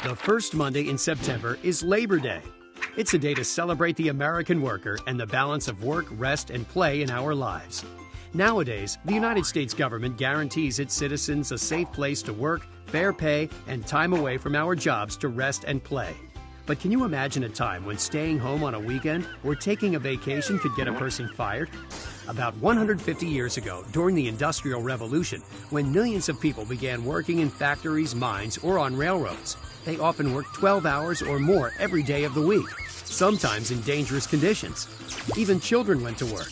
The first Monday in September is Labor Day. It's a day to celebrate the American worker and the balance of work, rest, and play in our lives. Nowadays, the United States government guarantees its citizens a safe place to work, fair pay, and time away from our jobs to rest and play. But can you imagine a time when staying home on a weekend or taking a vacation could get a person fired? About 150 years ago, during the Industrial Revolution, when millions of people began working in factories, mines, or on railroads, they often worked 12 hours or more every day of the week, sometimes in dangerous conditions. Even children went to work.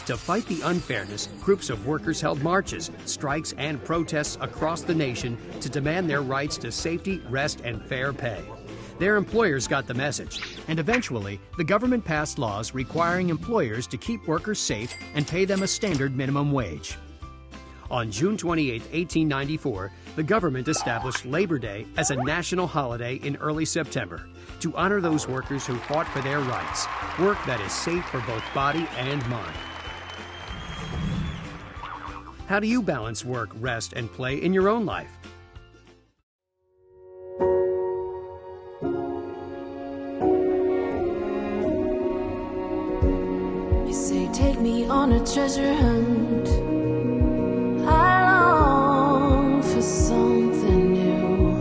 To fight the unfairness, groups of workers held marches, strikes, and protests across the nation to demand their rights to safety, rest, and fair pay. Their employers got the message, and eventually, the government passed laws requiring employers to keep workers safe and pay them a standard minimum wage. On June 28, 1894, the government established Labor Day as a national holiday in early September to honor those workers who fought for their rights, work that is safe for both body and mind. How do you balance work, rest, and play in your own life? You say take me on a treasure hunt. I long for something new.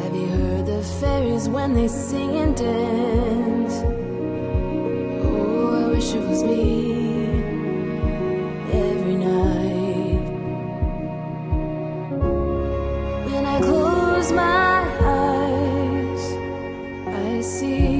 Have you heard the fairies when they sing and dance? Oh, I wish it was me every night. When I close my eyes, I see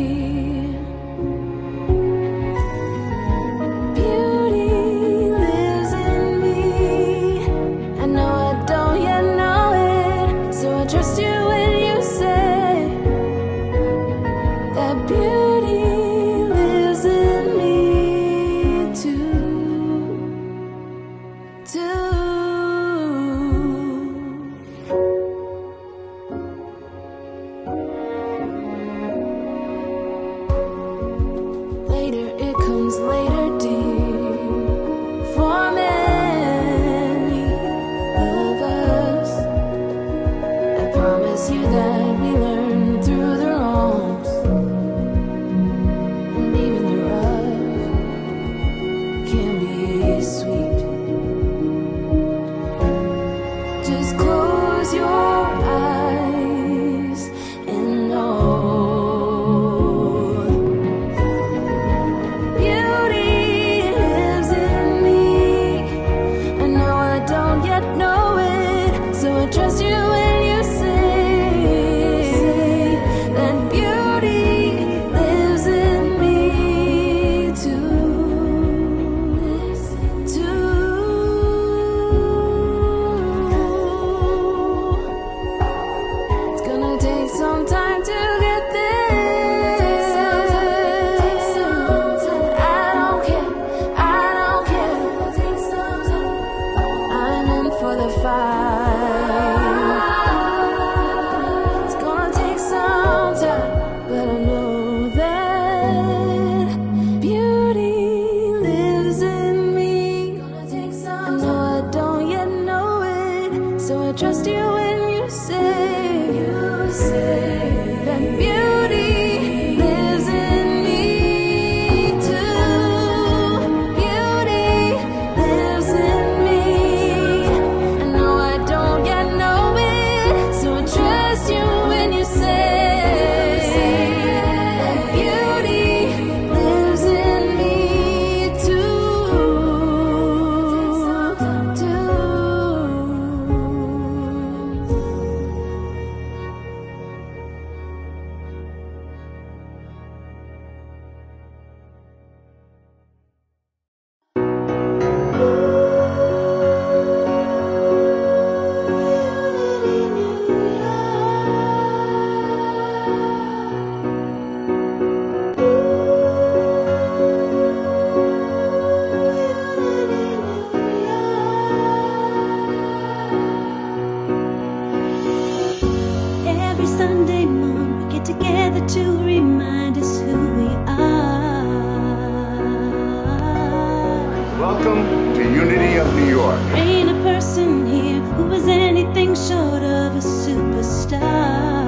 Ain't a person here who is anything short of a superstar.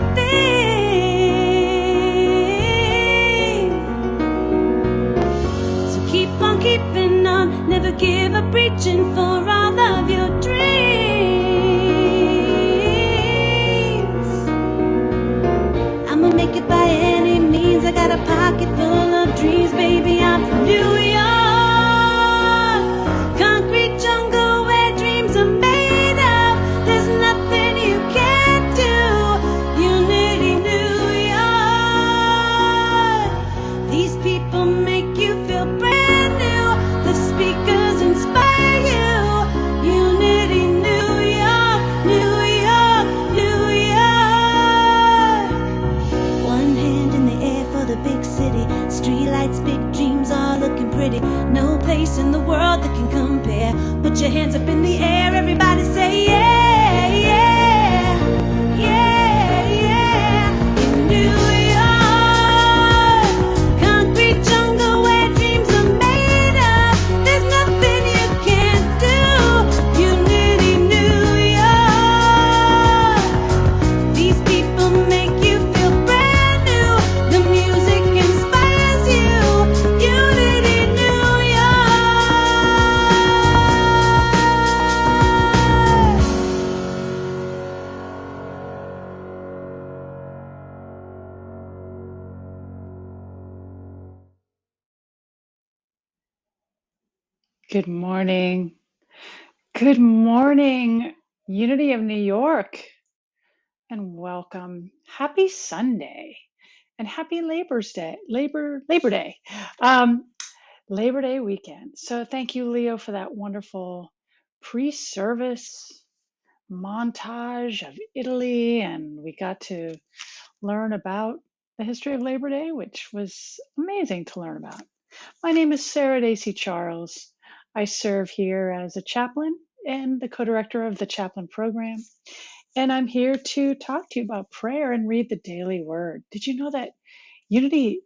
anything. So keep on keeping on, never give up reaching for all of your dreams. I'ma make it by any means. I got a pocket full of dreams, baby. I'm from New York, concrete jungle where dreams are made of. There's nothing you can't do. Unity, New York. These people make you feel brand new. The speakers inspire you. Unity, New York, New York, New York. One hand in the air for the big city. Streetlights, big dreams, all looking pretty. No place in the world that can compare. Put your hands up in the air, everybody say yeah, yeah, yeah, yeah. In New York, concrete jungle where dreams are made of. There's nothing you can't do. Unity, New York. These people make you feel brand new. The music inspires you. Unity, New York. Good morning. Good morning, Unity of New York, and welcome. Happy Sunday and happy Labor's Day, Labor Day, um, Labor Day weekend. So thank you, Leo, for that wonderful pre-service montage of Italy, and we got to learn about the history of Labor Day, which was amazing to learn about. My name is Sarah Dacey Charles. I serve here as a chaplain and the co-director of the chaplain program. And I'm here to talk to you about prayer and read the daily word. Did you know that Unity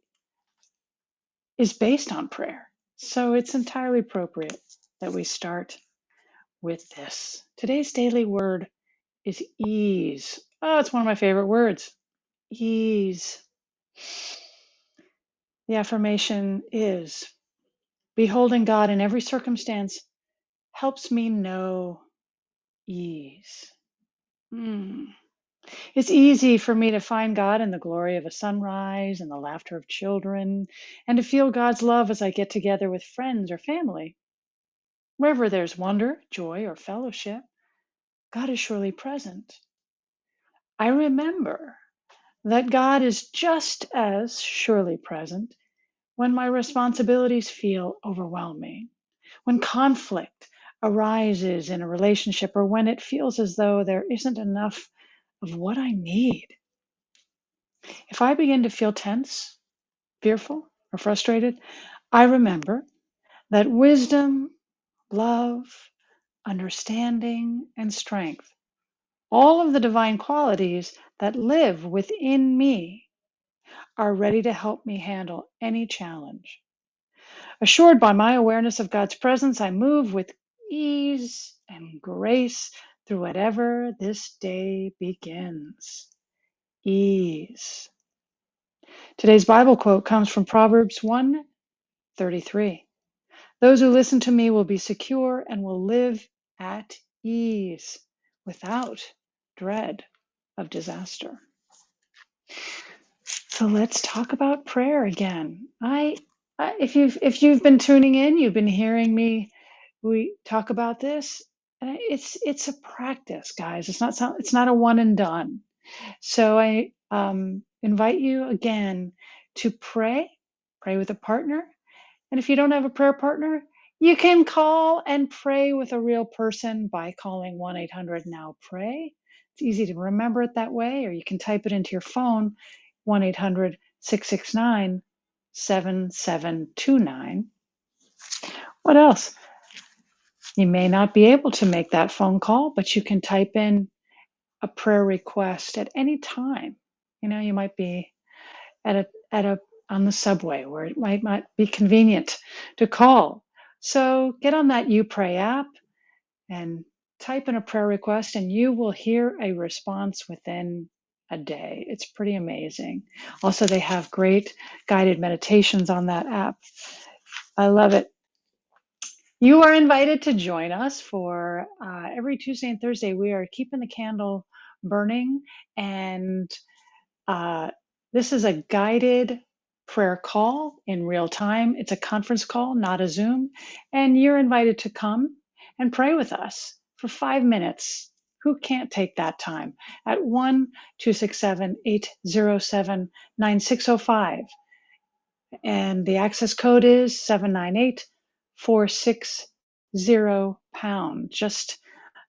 is based on prayer? So it's entirely appropriate that we start with this. Today's daily word is ease. Oh, it's one of my favorite words. Ease. The affirmation is beholding God in every circumstance helps me know ease. It's easy for me to find God in the glory of a sunrise and the laughter of children, and to feel God's love as I get together with friends or family. Wherever there's wonder, joy, or fellowship, God is surely present. I remember that God is just as surely present when my responsibilities feel overwhelming, when conflict arises in a relationship, or when it feels as though there isn't enough of what I need. If I begin to feel tense, fearful, or frustrated, I remember that wisdom, love, understanding, and strength, all of the divine qualities that live within me, are ready to help me handle any challenge. Assured by my awareness of God's presence, I move with ease and grace through whatever this day begins. Ease. Today's Bible quote comes from Proverbs 1:33. Those who listen to me will be secure and will live at ease without dread of disaster. So let's talk about prayer again. If you've been tuning in, you've been hearing me. We talk about this. It's a practice, guys. It's not a one and done. So I invite you again to pray with a partner. And if you don't have a prayer partner, you can call and pray with a real person by calling 1-800-NOW-PRAY. It's easy to remember it that way, or you can type it into your phone, 1-800-669-7729. What else? You may not be able to make that phone call, but you can type in a prayer request at any time. You might be at a on the subway where it might not be convenient to call. So get on that You Pray app and type in a prayer request, and you will hear a response within a day. It's pretty amazing. Also, they have great guided meditations on that app. I love it. You are invited to join us for every Tuesday and Thursday. We are keeping the candle burning, and this is a guided prayer call in real time. It's a conference call, not a Zoom, and you're invited to come and pray with us for 5 minutes. Who can't take that time? At 1-267-807-9605. And the access code is 798-460#. Just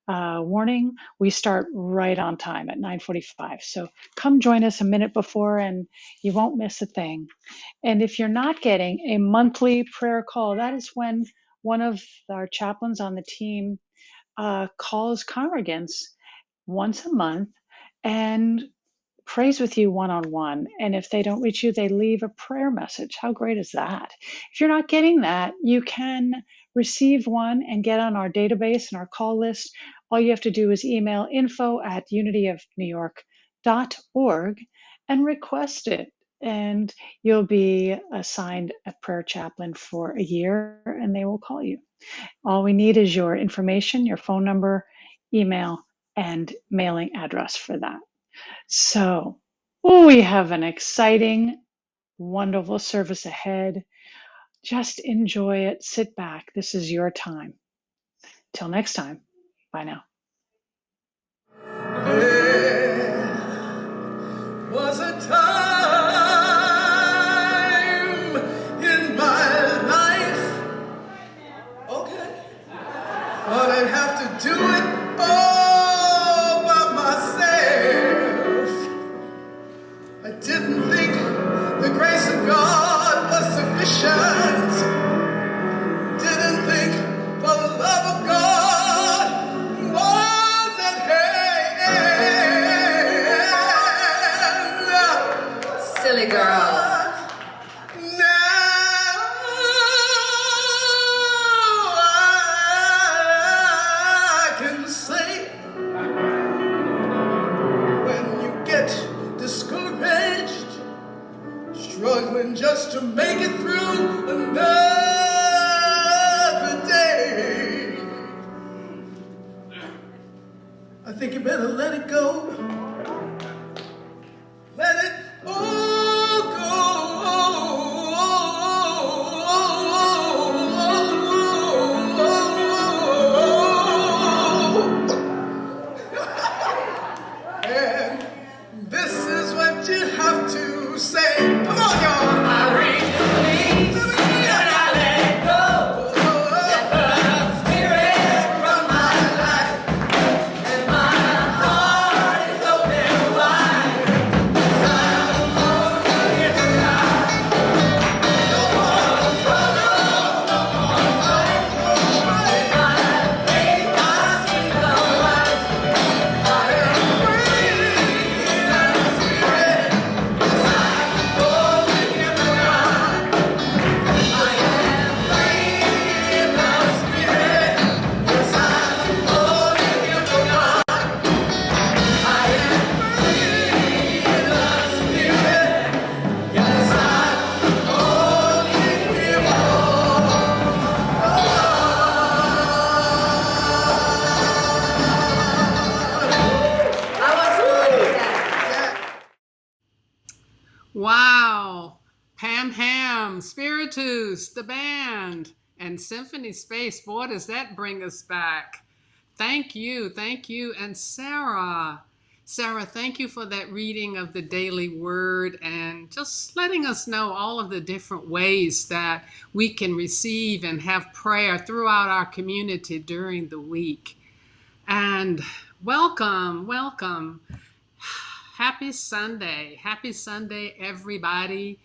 warning, we start right on time at 9:45. So come join us a minute before and you won't miss a thing. And if you're not getting a monthly prayer call, that is when one of our chaplains on the team calls congregants once a month and prays with you one-on-one. And if they don't reach you, they leave a prayer message. How great is that? If you're not getting that, you can receive one and get on our database and our call list. All you have to do is email info@unityofnewyork.org and request it. And you'll be assigned a prayer chaplain for a year and they will call you. All we need is your information, your phone number, email, and mailing address for that. So we have an exciting, wonderful service ahead. Just enjoy it. Sit back. This is your time. Till next time. Bye now. There was a time in my life, okay, but I'd have to do it all by myself. I didn't think the grace of God was sufficient. Didn't think the love of God was at hand. Silly girl. Now I can say, when you get discouraged, struggling just to make it through another day, I think you better let it go. Let it all go. And this is what you have to say. Come on, y'all. I reach the wings and I let go. Let the spirit from my life, and my heart is open wide. 'Cause I'm alone in the night. No more struggle, no more fight. With my faith I see the light. I am free in the spirit. Yes, I'm holding in the ground. I am free in the spirit. Yes, I'm holding in the ground. I am free in the spirit. Yes, I'm holding in the Wow. Pam Ham, Spiritus, the band, and Symphony Space. Boy, does that bring us back. Thank you. Thank you. And Sarah, thank you for that reading of the daily word and just letting us know all of the different ways that we can receive and have prayer throughout our community during the week. And welcome, welcome. Happy Sunday. Happy Sunday, everybody.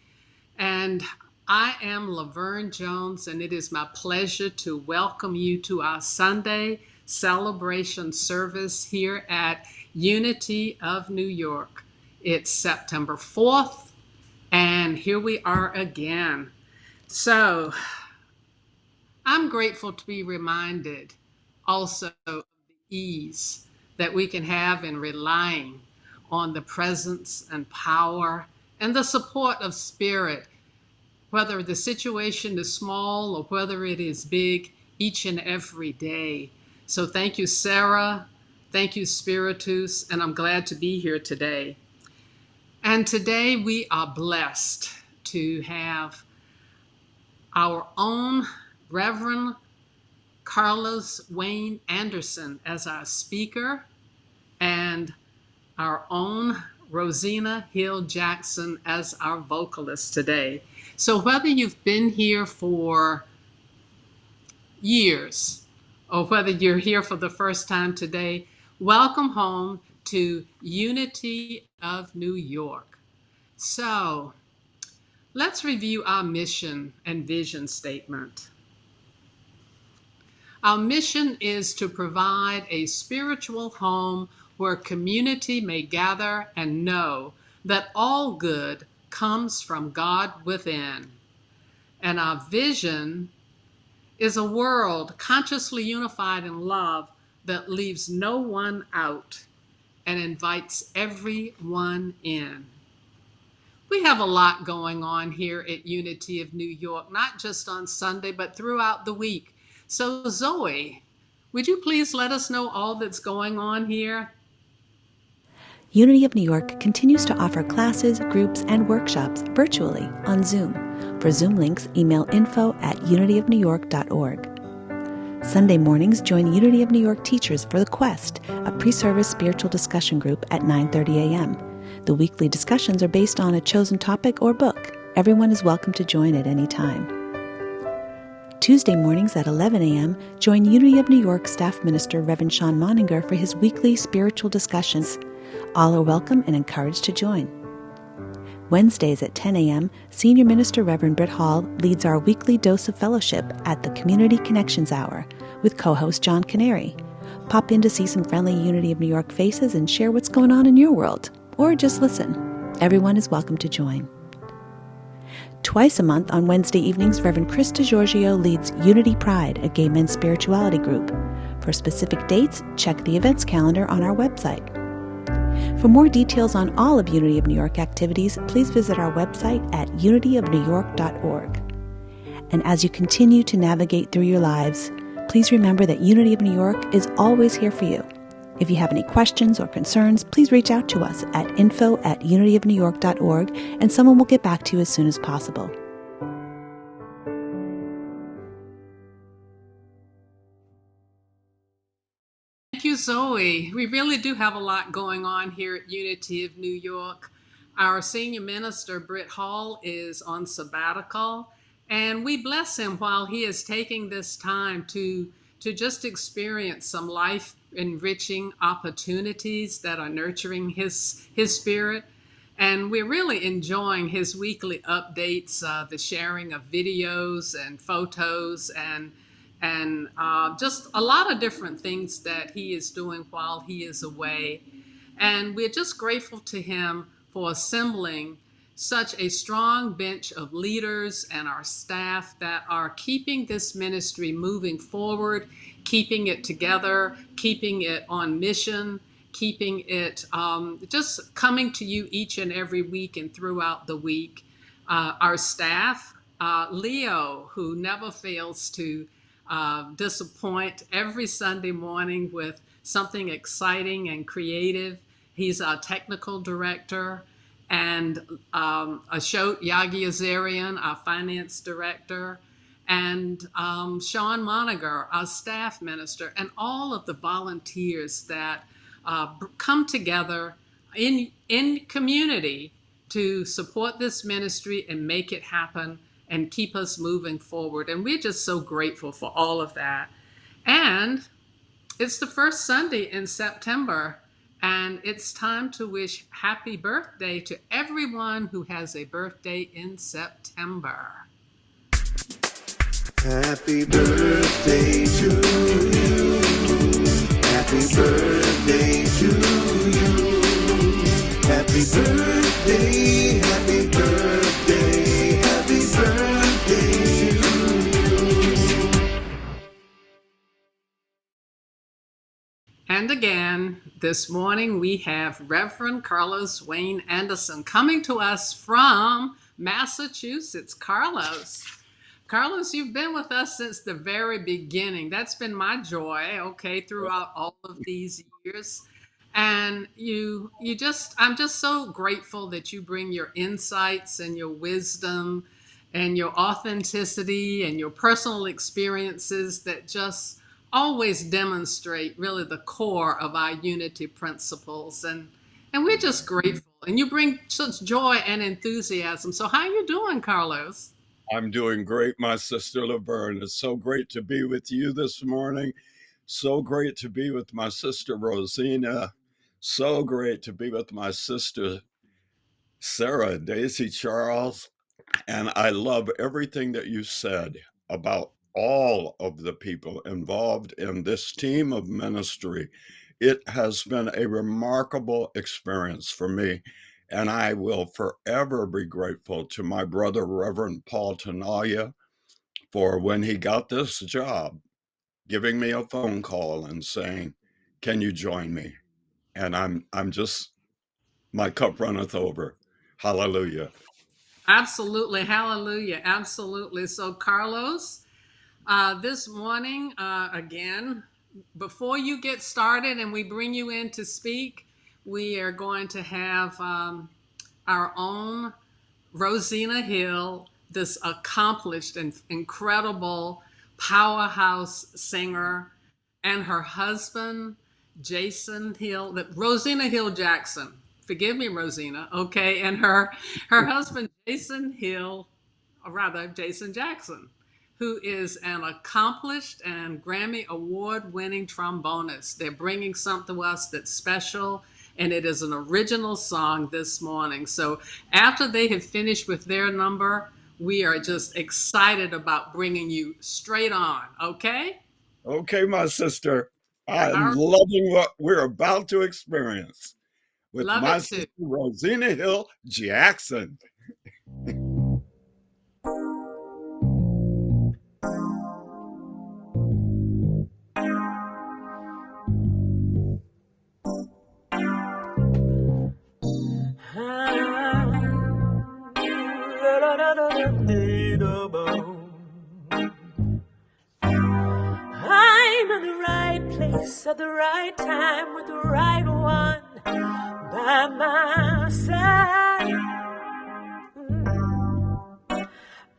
And I am Laverne Jones, and it is my pleasure to welcome you to our Sunday celebration service here at Unity of New York. It's September 4th, and here we are again. So I'm grateful to be reminded also of the ease that we can have in relying on the presence and power and the support of spirit, whether the situation is small or whether it is big, each and every day. So thank you, Sarah. Thank you, Spiritus, and I'm glad to be here today. And today we are blessed to have our own Reverend Carlos Wayne Anderson as our speaker, and our own Rosina Hill Jackson as our vocalist today. So whether you've been here for years or whether you're here for the first time today, welcome home to Unity of New York. So let's review our mission and vision statement. Our mission is to provide a spiritual home where community may gather and know that all good comes from God within. And our vision is a world consciously unified in love that leaves no one out and invites everyone in. We have a lot going on here at Unity of New York, not just on Sunday, but throughout the week. So Zoe, would you please let us know all that's going on here? Unity of New York continues to offer classes, groups, and workshops virtually on Zoom. For Zoom links, email info@unityofnewyork.org. Sunday mornings, join Unity of New York teachers for The Quest, a pre-service spiritual discussion group at 9:30 a.m. The weekly discussions are based on a chosen topic or book. Everyone is welcome to join at any time. Tuesday mornings at 11 a.m., join Unity of New York Staff Minister Reverend Sean Moninger for his weekly spiritual discussions. All are welcome and encouraged to join. Wednesdays at 10 a.m., Senior Minister Reverend Britt Hall leads our weekly dose of fellowship at the Community Connections Hour with co-host John Canary. Pop in to see some friendly Unity of New York faces and share what's going on in your world. Or just listen. Everyone is welcome to join. Twice a month on Wednesday evenings, Reverend Chris DiGiorgio leads Unity Pride, a gay men's spirituality group. For specific dates, check the events calendar on our website. For more details on all of Unity of New York activities, please visit our website at unityofnewyork.org. And as you continue to navigate through your lives, please remember that Unity of New York is always here for you. If you have any questions or concerns, please reach out to us at info@unityofnewyork.org, and someone will get back to you as soon as possible. Thank you, Zoe. We really do have a lot going on here at Unity of New York. Our senior minister, Britt Hall, is on sabbatical, and we bless him while he is taking this time to just experience some life enriching opportunities that are nurturing his spirit. And we're really enjoying his weekly updates, the sharing of videos and photos and just a lot of different things that he is doing while he is away. And we're just grateful to him for assembling such a strong bench of leaders and our staff that are keeping this ministry moving forward, keeping it together, keeping it on mission, keeping it just coming to you each and every week and throughout the week. Our staff, Leo, who never fails to disappoint every Sunday morning with something exciting and creative. He's our technical director. And Ashot Yagi Azarian, our finance director, and Sean Moninger, our staff minister, and all of the volunteers that come together in community to support this ministry and make it happen and keep us moving forward. And we're just so grateful for all of that. And it's the first Sunday in September, and it's time to wish happy birthday to everyone who has a birthday in September. Happy birthday to you. Happy birthday to you. Happy birthday, happy birthday, happy birthday to you. And again. This morning we have Reverend Carlos Wayne Anderson coming to us from Massachusetts. Carlos, you've been with us since the very beginning. That's been my joy, okay, throughout all of these years. And I'm just so grateful that you bring your insights and your wisdom and your authenticity and your personal experiences that just always demonstrate really the core of our unity principles. And we're just grateful. And you bring such joy and enthusiasm. So how are you doing, Carlos? I'm doing great, my sister Laverne. It's so great to be with you this morning. So great to be with my sister Rosina. So great to be with my sister Sarah, Daisy Charles. And I love everything that you said about all of the people involved in this team of ministry. It has been a remarkable experience for me. And I will forever be grateful to my brother, Reverend Paul Tenaya, for when he got this job, giving me a phone call and saying, "Can you join me?" And I'm just, my cup runneth over. Hallelujah. Absolutely. Hallelujah. Absolutely. So, Carlos, this morning, again, before you get started and we bring you in to speak, we are going to have our own Rosina Hill, this accomplished and incredible powerhouse singer, and her husband, Jason Hill, Rosina Hill Jackson. Forgive me, Rosina. Okay. And her husband, Jason Hill, or rather, Jason Jackson, who is an accomplished and Grammy Award winning trombonist. They're bringing something to us that's special, and it is an original song this morning. So after they have finished with their number, we are just excited about bringing you straight on, okay? Okay, my sister. I'm All right. loving what we're about to experience with Love my it too. sister Rosina Hill Jackson. I'm in the right place at the right time with the right one by my side.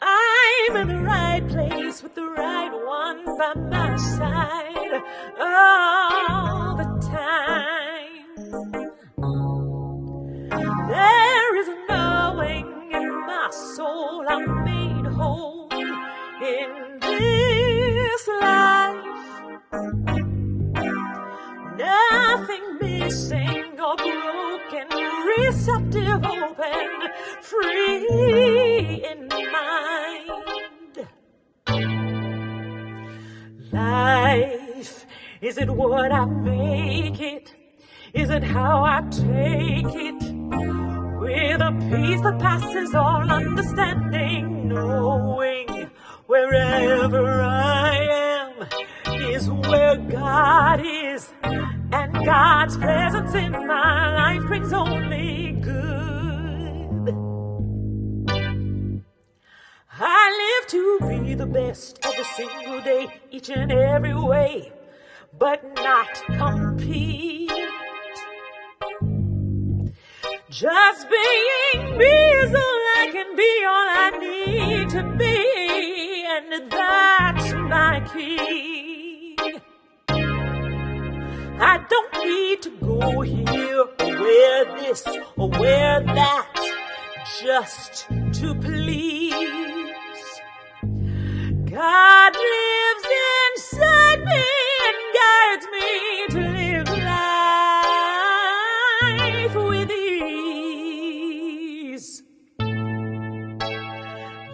I'm in the right place with the right one by my side all the time. There is a knowing in my soul I'm made whole in this life. Nothing missing or broken, receptive, open, free in mind. Life, is it what I make it? Is it how I take it? With a peace that passes all understanding, knowing wherever I am is where God is, and God's presence in my life brings only good. I live to be the best every single day, each and every way, but not compete. Just being me is all I can be, all I need to be, and that's my key. I don't need to go here or wear this or wear that just to please. God lives inside me and guides me to live life with ease.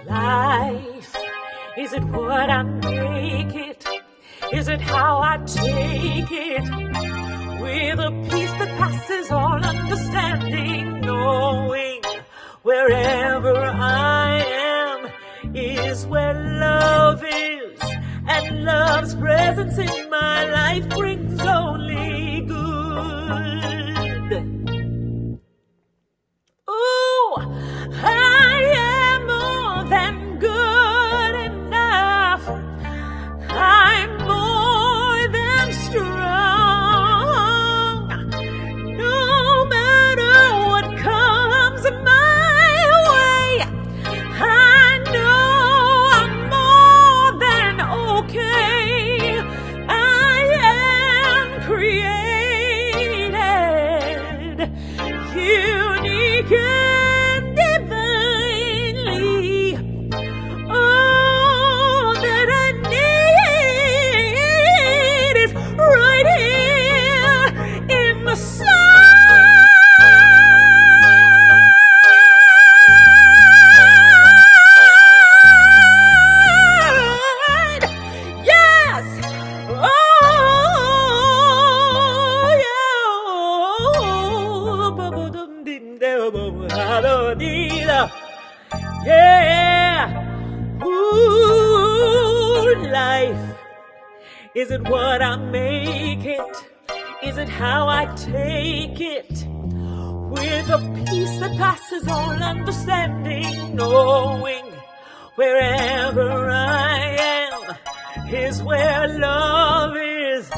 Life, is it what I make it? Is it how I take it? With a peace that passes all understanding, knowing wherever I am is where love is, and love's presence in my life brings only good. Bonita. Yeah. Ooh, life. Is it what I make it? Is it how I take it? With a peace that passes all understanding, knowing wherever I am is where love is,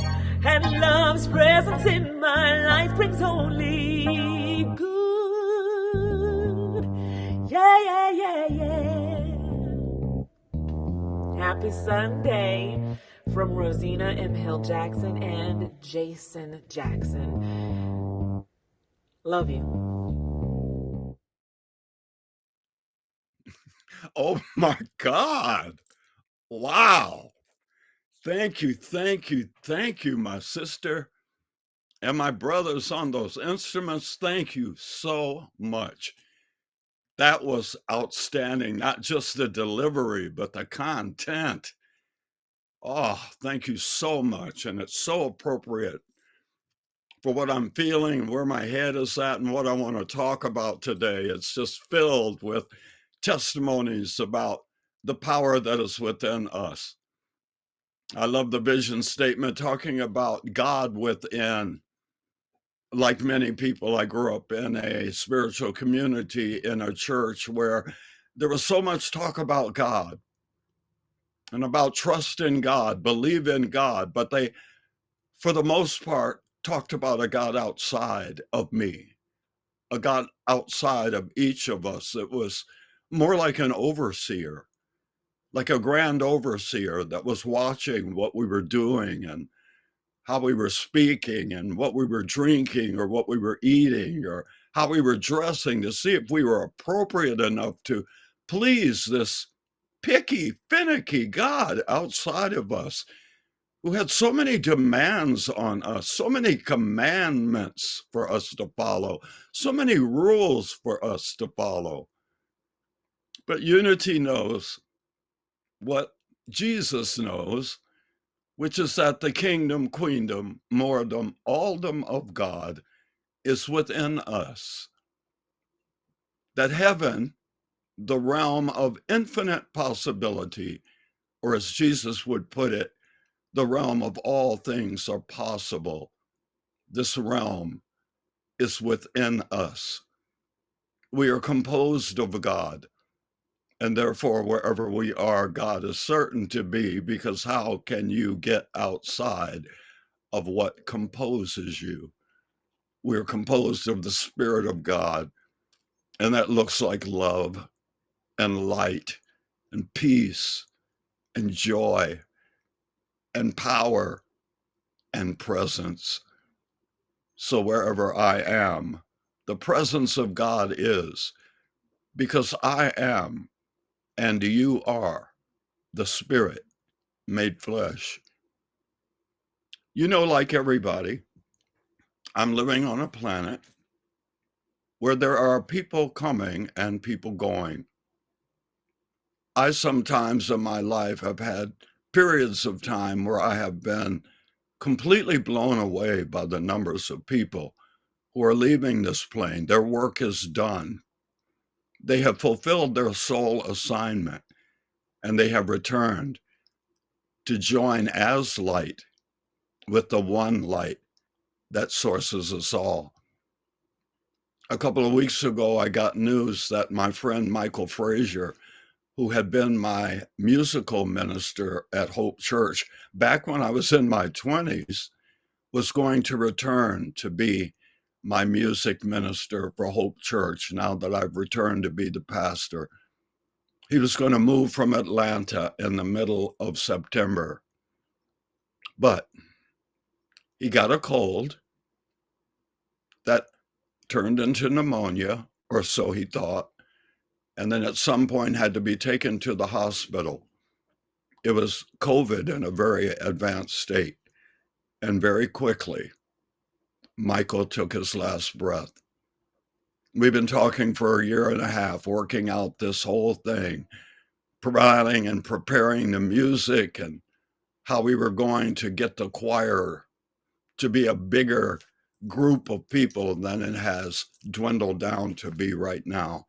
and love's presence in my life brings only good. Yeah, yeah, yeah, yeah. Happy Sunday from Rosina M. Hill Jackson and Jason Jackson. Love you. Oh my God. Wow. Thank you, thank you, thank you, my sister and my brothers on those instruments. Thank you so much. That was outstanding. Not just the delivery, but the content. Oh, thank you so much. And it's so appropriate for what I'm feeling, where my head is at, and what I want to talk about today. It's just filled with testimonies about the power that is within us. I love the vision statement talking about God within. Like many people, I grew up in a spiritual community in a church where there was so much talk about God and about trust in God, believe in God, but they, for the most part, talked about a God outside of me, a God outside of each of us. It was more like an overseer, like a grand overseer that was watching what we were doing and how we were speaking and what we were drinking or what we were eating or how we were dressing to see if we were appropriate enough to please this picky, finicky God outside of us who had so many demands on us, so many commandments for us to follow, so many rules for us to follow. But unity knows what Jesus knows, which is that the kingdom, queendom, moredom, alldom of God is within us. That heaven, the realm of infinite possibility, or as Jesus would put it, the realm of all things are possible. This realm is within us. We are composed of God, and therefore wherever we are, God is certain to be, because how can you get outside of what composes you? We're composed of the Spirit of God, and that looks like love and light and peace and joy and power and presence. So wherever I am, the presence of God is, because I am and you are the Spirit made flesh. You know, like everybody, I'm living on a planet where there are people coming and people going. I sometimes in my life have had periods of time where I have been completely blown away by the numbers of people who are leaving this plane. Their work is done. They have fulfilled their soul assignment, and they have returned to join as light with the one light that sources us all. A couple of weeks ago, I got news that my friend Michael Frazier, who had been my musical minister at Hope Church back when I was in my 20s, was going to return to be my music minister for Hope Church now that I've returned to be the pastor. He was going to move from Atlanta in the middle of September, but he got a cold that turned into pneumonia, or so he thought, and then at some point had to be taken to the hospital. It was COVID in a very advanced state, and very quickly, Michael took his last breath. We've been talking for a year and a half, working out this whole thing, providing and preparing the music and how we were going to get the choir to be a bigger group of people than it has dwindled down to be right now.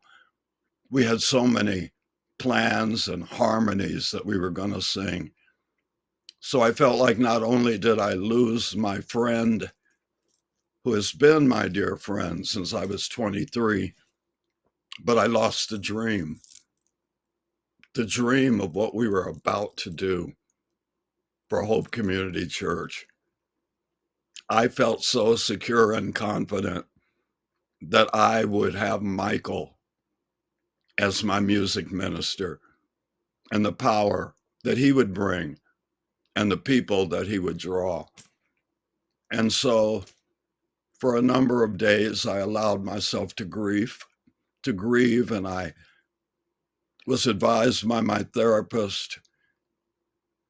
We had so many plans and harmonies that we were going to sing. So I felt like not only did I lose my friend, who has been my dear friend since I was 23, but I lost the dream of what we were about to do for Hope Community Church. I felt so secure and confident that I would have Michael as my music minister, and the power that he would bring and the people that he would draw. And so for a number of days, I allowed myself to grieve, and I was advised by my therapist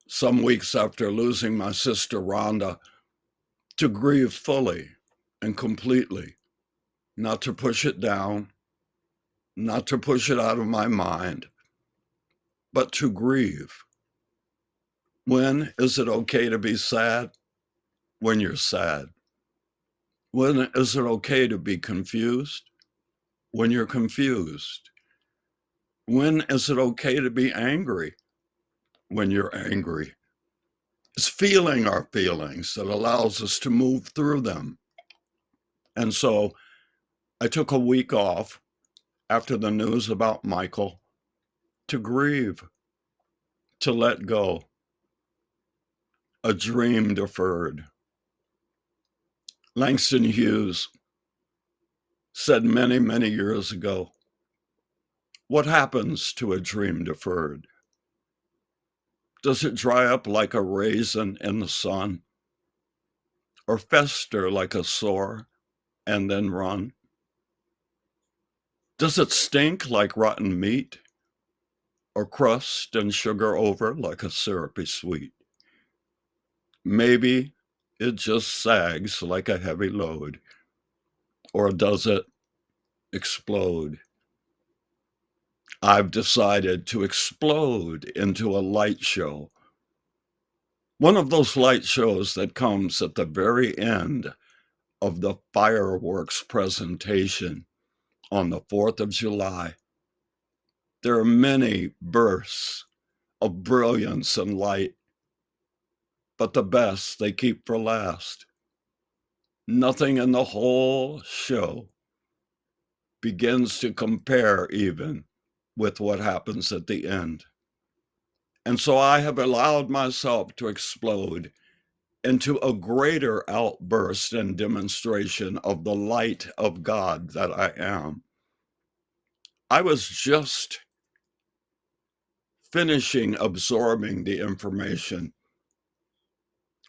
some weeks after losing my sister Rhonda to grieve fully and completely, not to push it down, not to push it out of my mind, but to grieve. When is it okay to be sad? When you're sad. When is it okay to be confused? When you're confused. When is it okay to be angry? When you're angry. It's feeling our feelings that allows us to move through them. And so I took a week off after the news about Michael to grieve, to let go, a dream deferred. Langston Hughes said many, many years ago, what happens to a dream deferred? Does it dry up like a raisin in the sun, or fester like a sore and then run? Does it stink like rotten meat, or crust and sugar over like a syrupy sweet? Maybe it just sags like a heavy load, or does it explode? I've decided to explode into a light show. One of those light shows that comes at the very end of the fireworks presentation on the 4th of July. There are many bursts of brilliance and light, but the best they keep for last. Nothing in the whole show begins to compare even with what happens at the end. And so I have allowed myself to explode into a greater outburst and demonstration of the light of God that I am. I was just finishing absorbing the information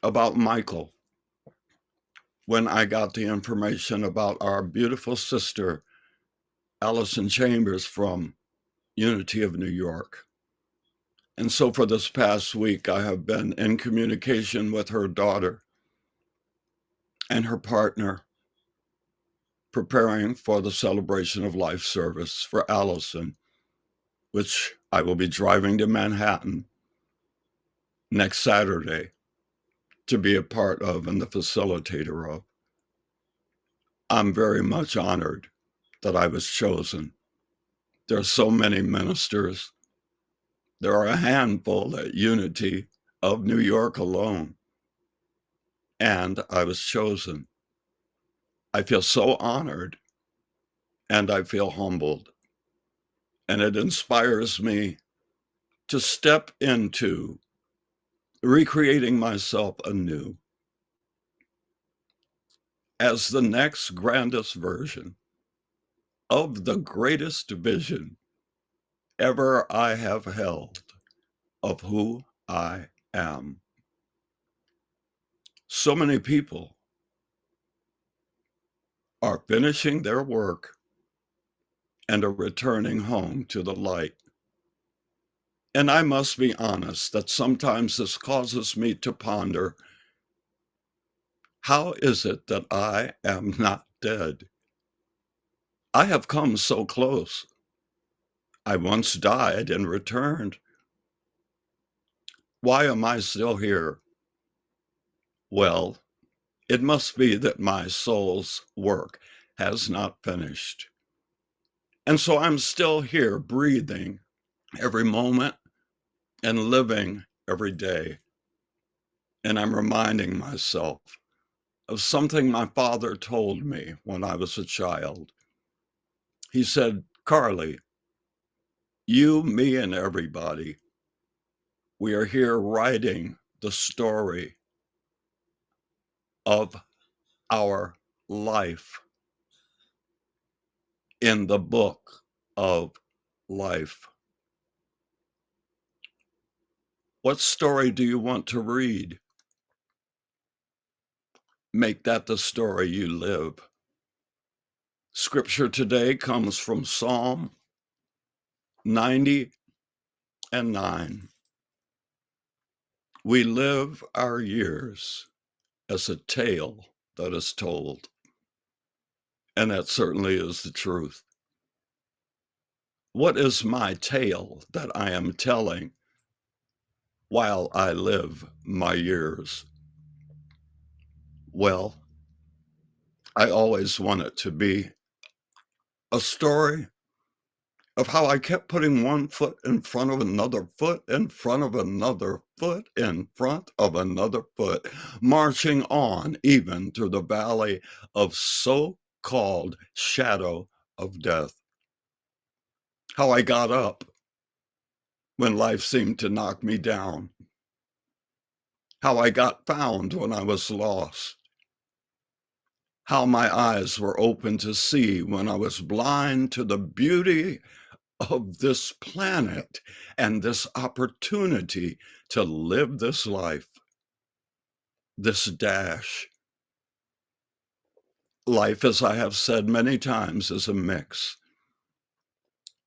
about Michael when I got the information about our beautiful sister, Allison Chambers from Unity of New York. And so for this past week, I have been in communication with her daughter and her partner, preparing for the celebration of life service for Allison, which I will be driving to Manhattan next Saturday to be a part of and the facilitator of. I'm very much honored that I was chosen. There are so many ministers. There are a handful at Unity of New York alone. And I was chosen. I feel so honored and I feel humbled. And it inspires me to step into recreating myself anew as the next grandest version of the greatest vision ever I have held of who I am. So many people are finishing their work and are returning home to the light. And I must be honest that sometimes this causes me to ponder, how is it that I am not dead? I have come so close. I once died and returned. Why am I still here? Well, it must be that my soul's work has not finished. And so I'm still here breathing every moment and living every day. And I'm reminding myself of something my father told me when I was a child. He said, Carly, you, me, and everybody, we are here writing the story of our life in the book of life. What story do you want to read? Make that the story you live. Scripture today comes from Psalm 90 and 9. We live our years as a tale that is told. And that certainly is the truth. What is my tale that I am telling while I live my years? Well, I always want it to be a story of how I kept putting one foot in front of another foot, in front of another foot, in front of another foot, marching on even through the valley of so-called shadow of death. How I got up when life seemed to knock me down. How I got found when I was lost. How my eyes were open to see when I was blind to the beauty of this planet and this opportunity to live this life, this dash. Life, as I have said many times, is a mix.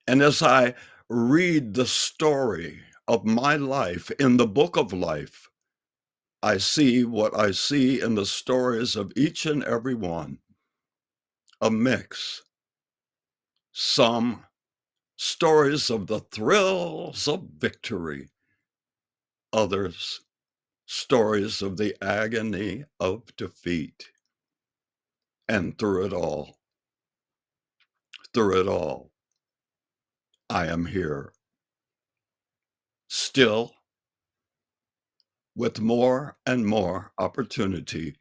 And as I read the story of my life in the book of life, I see what I see in the stories of each and every one, a mix. Some stories of the thrills of victory, others stories of the agony of defeat. And through it all, I am here, still with more and more opportunity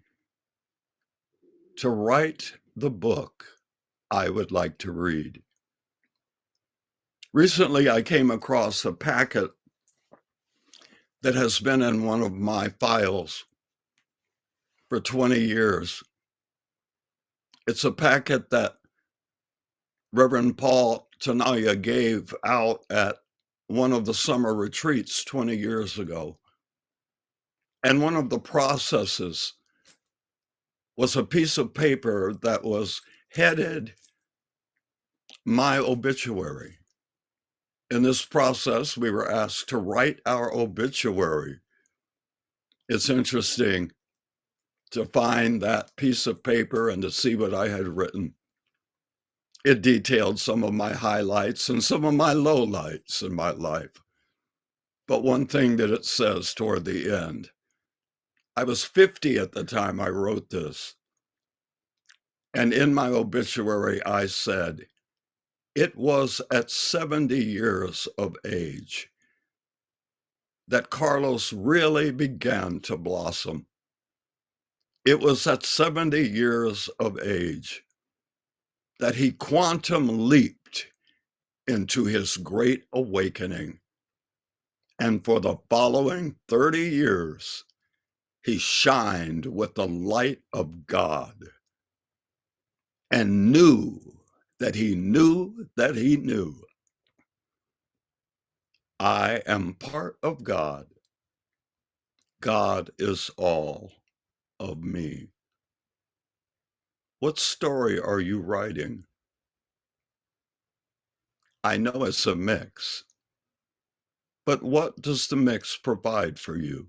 to write the book I would like to read. Recently, I came across a packet that has been in one of my files for 20 years. It's a packet that Reverend Paul Tanaya gave out at one of the summer retreats 20 years ago. And one of the processes was a piece of paper that was headed My Obituary. In this process, we were asked to write our obituary. It's interesting to find that piece of paper and to see what I had written. It detailed some of my highlights and some of my lowlights in my life. But one thing that it says toward the end, I was 50 at the time I wrote this. And in my obituary, I said, it was at 70 years of age that Carlos really began to blossom. It was at 70 years of age that he quantum leaped into his great awakening. And for the following 30 years, he shined with the light of God and knew that he knew that he knew. I am part of God. God is all of me. What story are you writing? I know it's a mix, but what does the mix provide for you?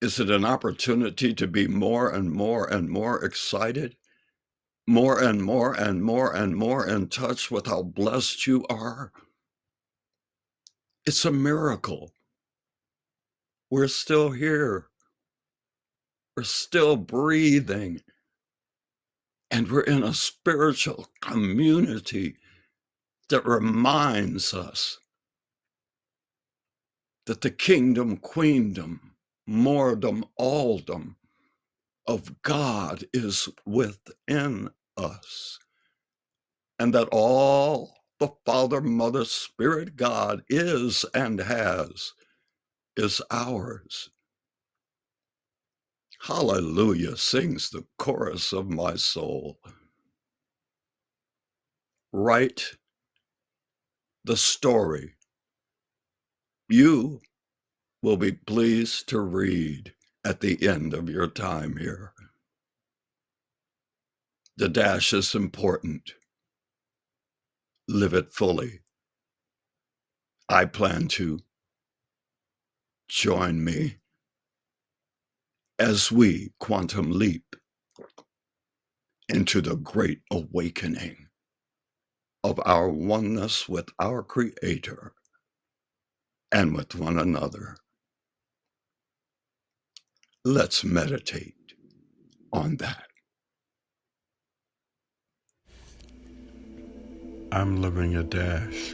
Is it an opportunity to be more and more and more excited? More and more and more and more in touch with how blessed you are? It's a miracle. We're still here. We're still breathing. And we're in a spiritual community that reminds us that the kingdom, queendom, moredom, alldom of God is within us. And that all the Father, Mother, Spirit, God is and has is ours. Hallelujah, sings the chorus of my soul. Write the story you will be pleased to read at the end of your time here. The dash is important. Live it fully. I plan to. Join me as we quantum leap into the great awakening of our oneness with our Creator and with one another. Let's meditate on that. I'm living a dash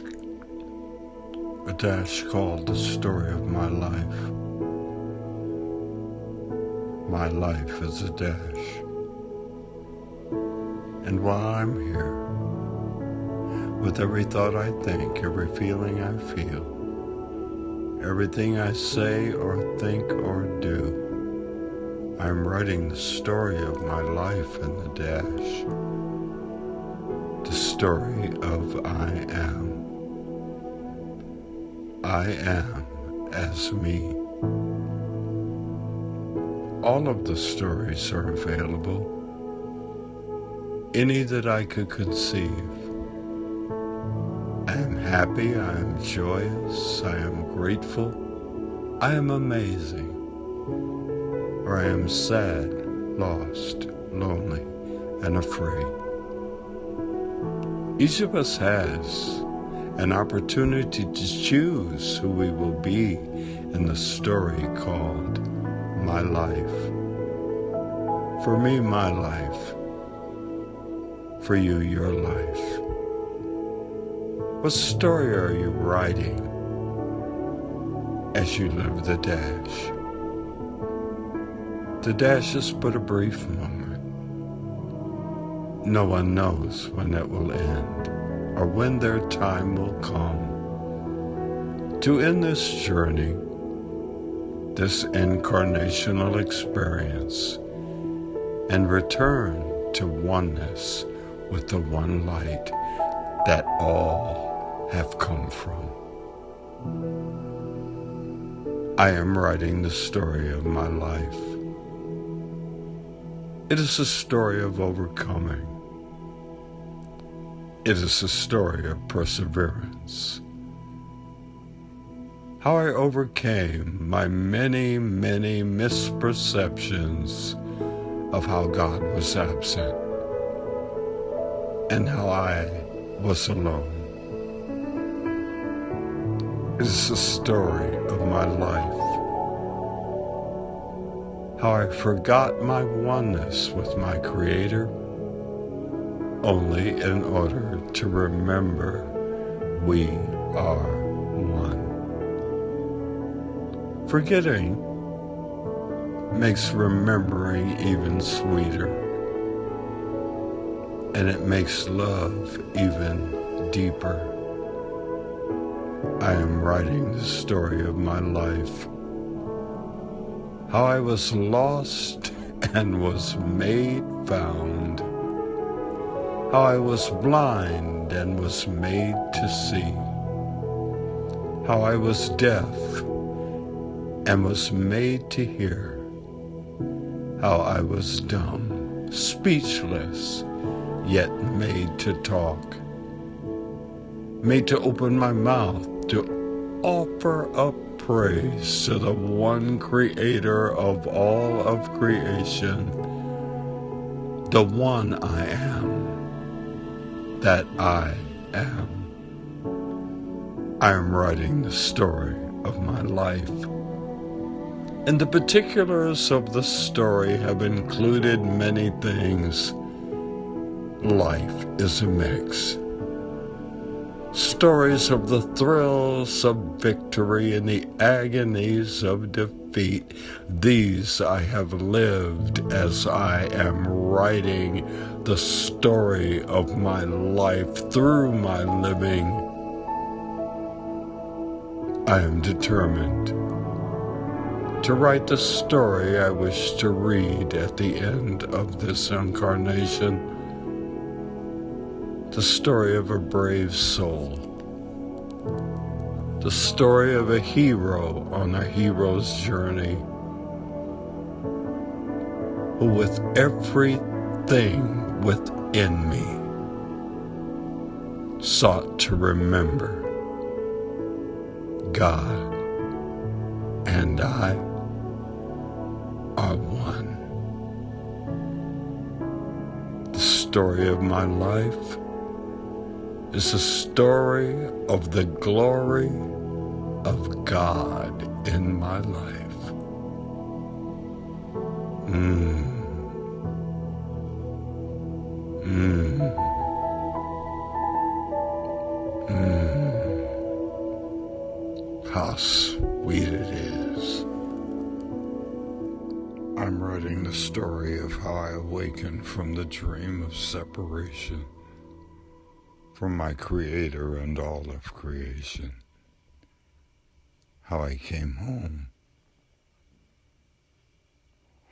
called the story of my life. My life is a dash. And while I'm here, with every thought I think, every feeling I feel, everything I say or think or do, I'm writing the story of my life in the dash. The story of I am. I am as me. All of the stories are available. Any that I could conceive. I am happy, I am joyous, I am grateful, I am amazing, or I am sad, lost, lonely, and afraid. Each of us has an opportunity to choose who we will be in the story called my life. For me, my life. For you, your life. What story are you writing as you live the dash? The dash is but a brief moment. No one knows when it will end or when their time will come to end this journey, this incarnational experience, and return to oneness with the one light that all have come from. I am writing the story of my life. It is a story of overcoming. It is a story of perseverance. How I overcame my many, many misperceptions of how God was absent and how I was alone. It is the story of my life. How I forgot my oneness with my Creator only in order to remember we are one. Forgetting makes remembering even sweeter, and it makes love even deeper. I am writing the story of my life. How I was lost and was made found. How I was blind and was made to see. How I was deaf and was made to hear. How I was dumb, speechless, yet made to talk. Made to open my mouth to offer up praise to the one Creator of all of creation, the one I am, that I am. I am writing the story of my life. And the particulars of the story have included many things, life is a mix. Stories of the thrills of victory and the agonies of defeat. These I have lived as I am writing the story of my life through my living. I am determined to write the story I wish to read at the end of this incarnation. The story of a brave soul. The story of a hero on a hero's journey, who with everything within me sought to remember God and I are one. The story of my life is a story of the glory of God in my life. How sweet it is. I'm writing the story of how I awakened from the dream of separation from my Creator and all of creation. How I came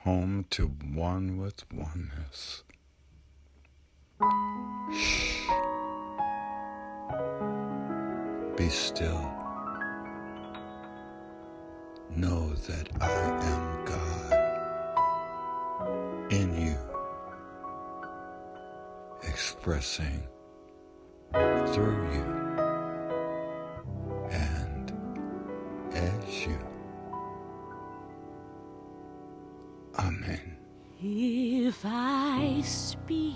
home to one with oneness. Shh. Be still. Know that I am God in you, expressing through you and as you. Amen. If I speak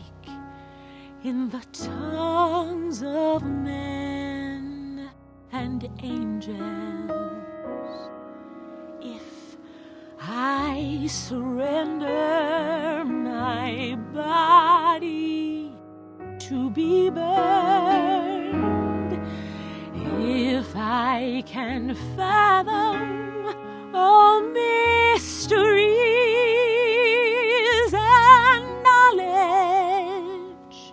in the tongues of men and angels, if I surrender my body to be burned, if I can fathom all mysteries and knowledge,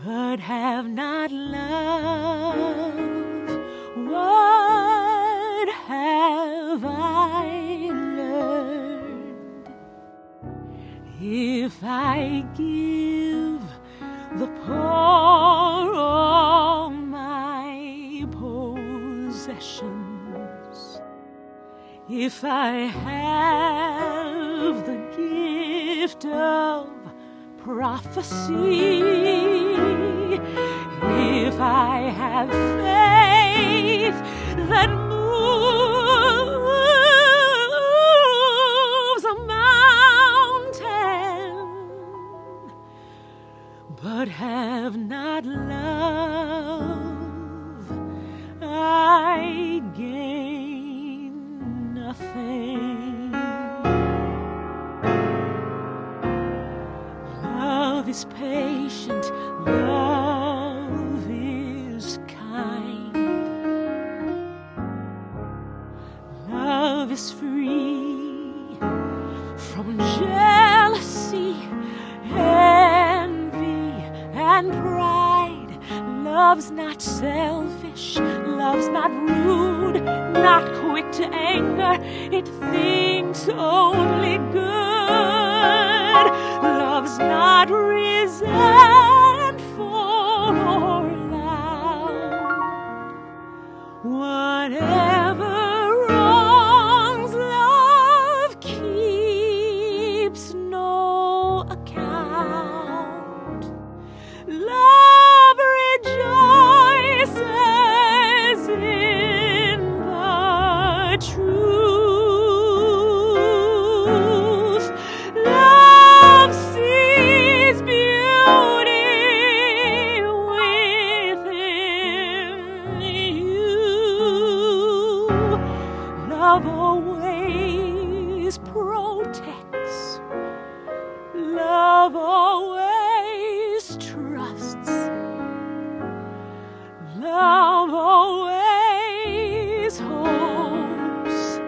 but have not love, what have I learned? If I give the poor all my possessions, if I have the gift of prophecy, if I have faith that moves a mountain, but have not love, I gain nothing. Love is patient, love is kind, love is free from jealousy, envy, and pride. Love's not selfish, love's not rude, not quick to anger, it thinks only good. Love's not resentful or loud. Whatever wrongs, love keeps no account. Love rejoices in the truth. Love sees beauty within you. Love always protects. Love always trusts. love always hopes,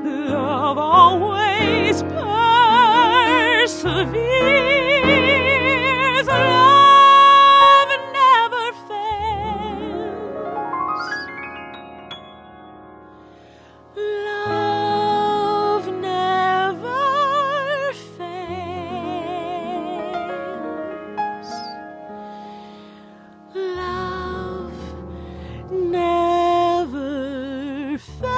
love always perseveres, love never fails. Love never fails. Love never fails.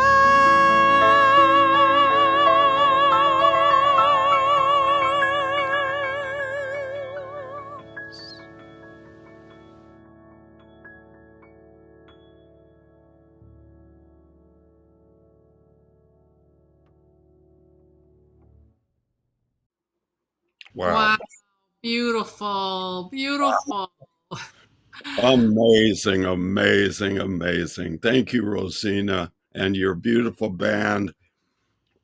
Wow. Wow. Beautiful. Beautiful. Amazing, amazing, amazing. Thank you, Rosina, and your beautiful band.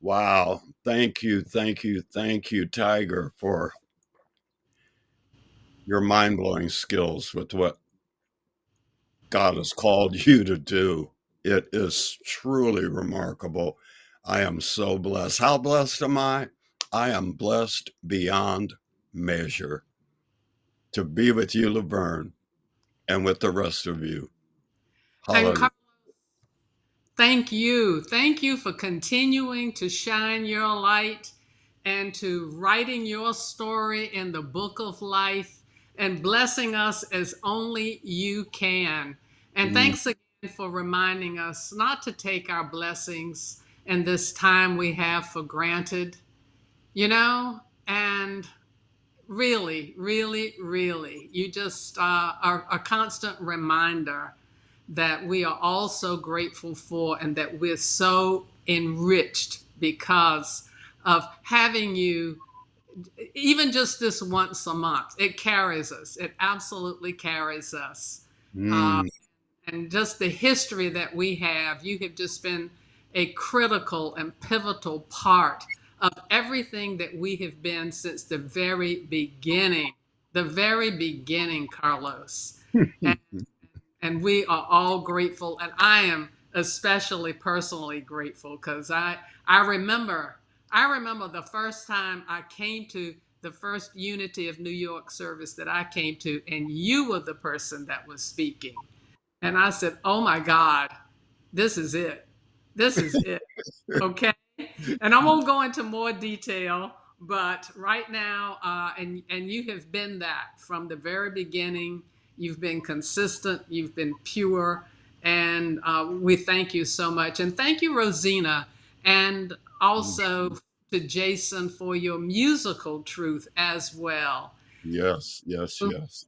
Wow. Thank you, thank you, thank you, Tiger, for your mind blowing skills with what God has called you to do. It is truly remarkable. I am so blessed. How blessed am I? I am blessed beyond measure to be with you, Laverne, and with the rest of you. And Hallelujah. thank you. Thank you for continuing to shine your light and to writing your story in the book of life and blessing us as only you can. And Mm, thanks again for reminding us not to take our blessings and this time we have for granted, you know? And really, really, really, you just are a constant reminder that we are all so grateful for and that we're so enriched because of having you, even just this once a month. It carries us, it absolutely carries us. Uh, mm, and just the history that we have, you have just been a critical and pivotal part of everything that we have been since the very beginning, Carlos. And we are all grateful, and I am especially personally grateful because I remember the first time I came to the first Unity of New York service that I came to, and you were the person that was speaking, and I said, oh my God, this is it. This is it. Okay. And I won't go into more detail, but right now, and you have been that from the very beginning. You've been consistent, you've been pure, and we thank you so much. And thank you, Rosina, and mm. also to Jason for your musical truth as well. Yes, yes, yes.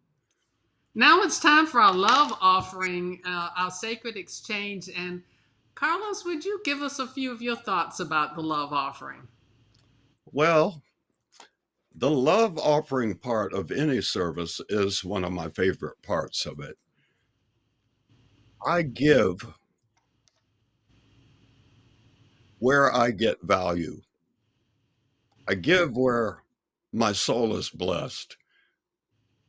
Now it's time for our love offering, our sacred exchange. And Carlos, would you give us a few of your thoughts about the love offering? Well, the love offering part of any service is one of my favorite parts of it. I give where I get value. I give where my soul is blessed,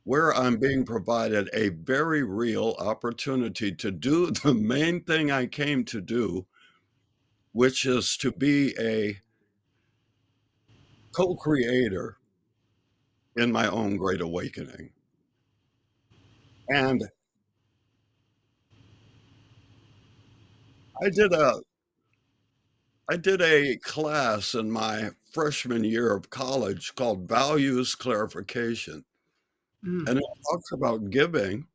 where I'm being provided a very real opportunity to do the main thing I came to do, which is to be a co creator in my own great awakening. And I did a I did a class in my freshman year of college called Values Clarification, Mm. and it talks about giving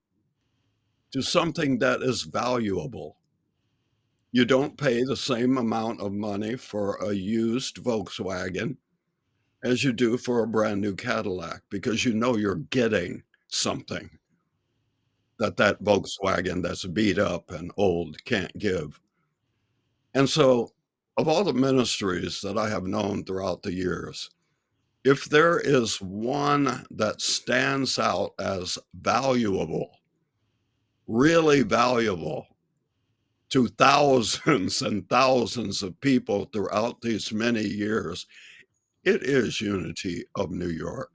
to something that is valuable. You don't pay the same amount of money for a used Volkswagen as you do for a brand new Cadillac because you know you're getting something that Volkswagen that's beat up and old can't give. And so, of all the ministries that I have known throughout the years, if there is one that stands out as valuable, really valuable to thousands and thousands of people throughout these many years, it is Unity of New York.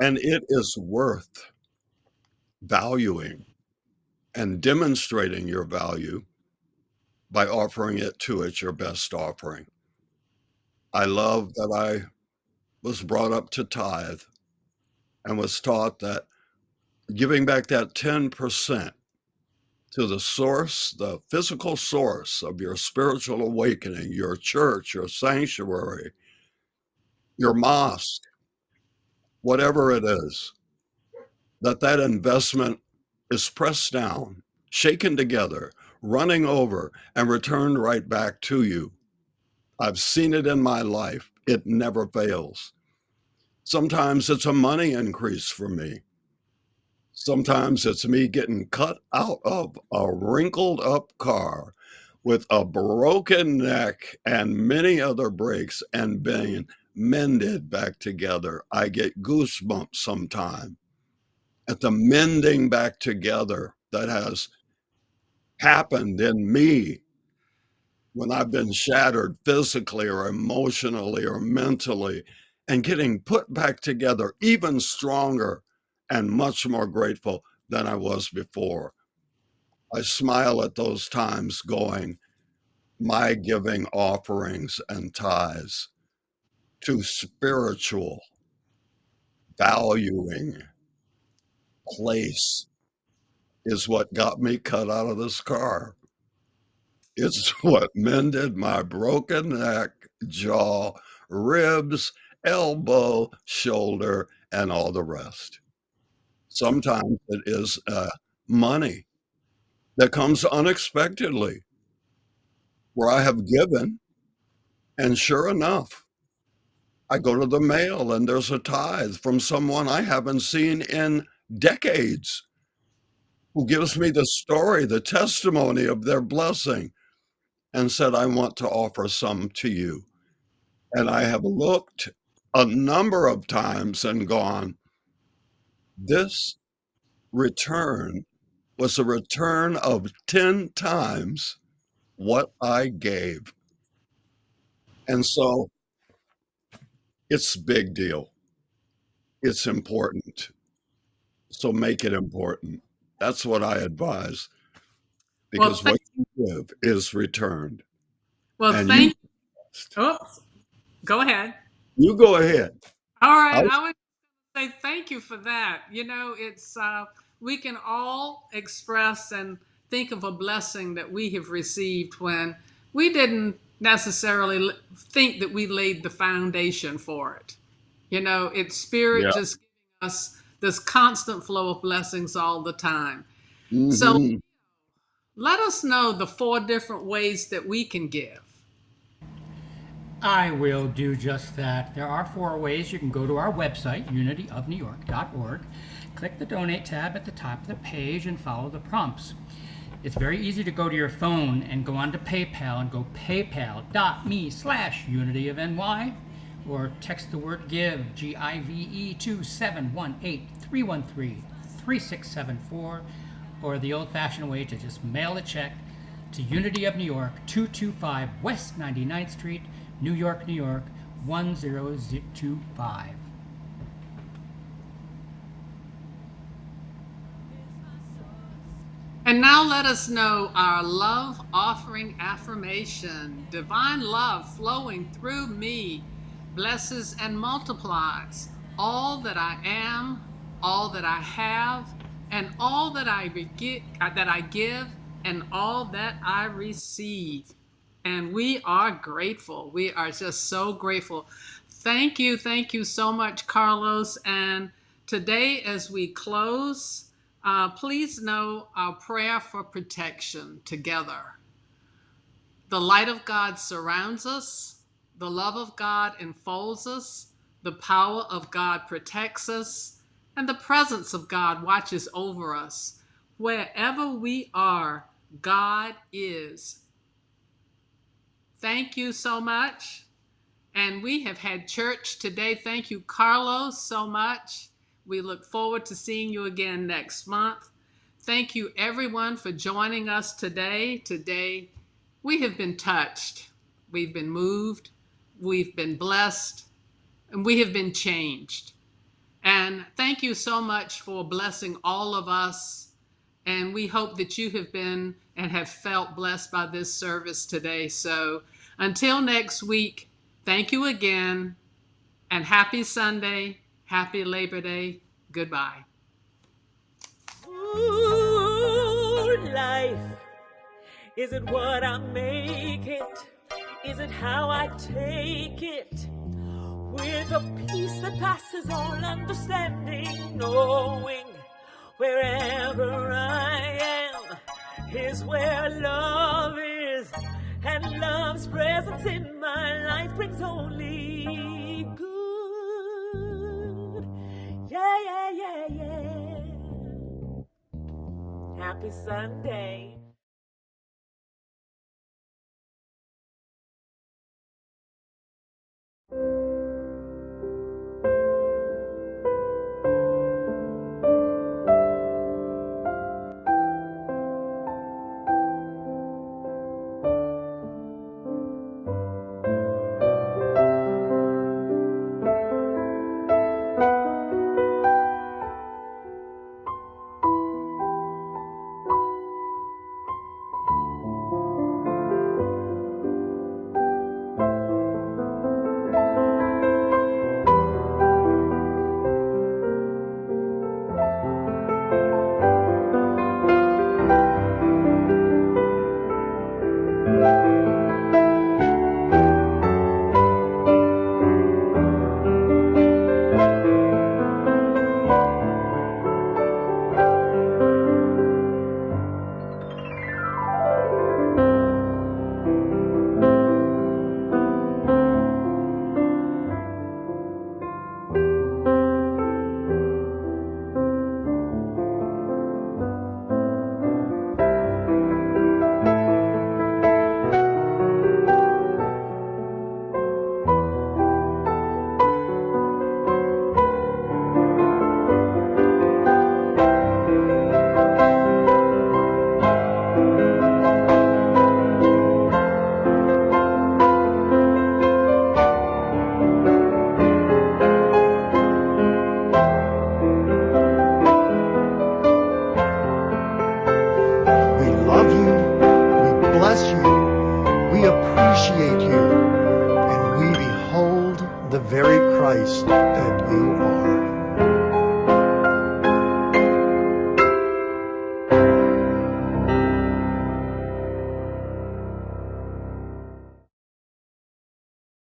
And it is worth valuing. and demonstrating your value by offering it to it your best offering. I love that I was brought up to tithe and was taught that giving back that 10% to the source, the physical source of your spiritual awakening, your church, your sanctuary, your mosque, whatever it is, that investment is pressed down, shaken together, running over, and returned right back to you. I've seen it in my life. It never fails. Sometimes it's a money increase for me. Sometimes it's me getting cut out of a wrinkled up car with a broken neck and many other breaks and being mended back together. I get goosebumps sometime at the mending back together that has happened in me when I've been shattered physically or emotionally or mentally, and getting put back together even stronger and much more grateful than I was before. I smile at those times going, my giving offerings and tithes to spiritual valuing place is what got me cut out of this car. It's what mended my broken neck, jaw, ribs, elbow, shoulder, and all the rest. Sometimes it is money that comes unexpectedly, where I have given, and sure enough, I go to the mail and there's a tithe from someone I haven't seen in decades, who gives me the story, the testimony of their blessing, and said, I want to offer some to you. And I have looked a number of times and gone, this return was a return of 10 times what I gave. And so it's a big deal. It's important. So make it important. That's what I advise, Well, because what you give is returned. well, And thank. Oh, go ahead. you go ahead. All right, I'll I would say thank you for that. It's we can all express and think of a blessing that we have received when we didn't necessarily think that we laid the foundation for it. It's spirit Yeah. just giving us this constant flow of blessings all the time. So Mhm. let us know the 4 different ways that we can give. I will do just that. There are 4 ways. You can go to our website, unityofnewyork.org, click the donate tab at the top of the page, and follow the prompts. It's very easy to go to your phone and go on to PayPal and go paypal.me/unityofny, or text the word give, GIVE, to 718-313-3674, or the old-fashioned way to just mail a check to Unity of New York, 225 West 99th Street, New York, New York, 10025. And now let us know our love offering affirmation. Divine love flowing through me blesses and multiplies all that I am, all that I have, and all that I give, and all that I receive. And we are grateful. We are just so grateful. Thank you so much, Carlos. And today, as we close, please know our prayer for protection together. The light of God surrounds us, the love of God enfolds us, the power of God protects us, and the presence of God watches over us. Wherever we are, God is. Thank you so much. And we have had church today. Thank you, Carlos, so much. We look forward to seeing you again next month. Thank you, everyone, for joining us today. Today, we have been touched, we've been moved, we've been blessed, and we have been changed. And thank you so much for blessing all of us And we hope that you have been and have felt blessed by this service today. So until next week, thank you again, and happy Sunday, happy Labor Day. Goodbye. Ooh, life, is it what I make it? Is it how I take it? With a peace that passes all understanding, knowing wherever I am is where love is, and love's presence in my life brings only good. Yeah, yeah, yeah, yeah. Happy Sunday. the very Christ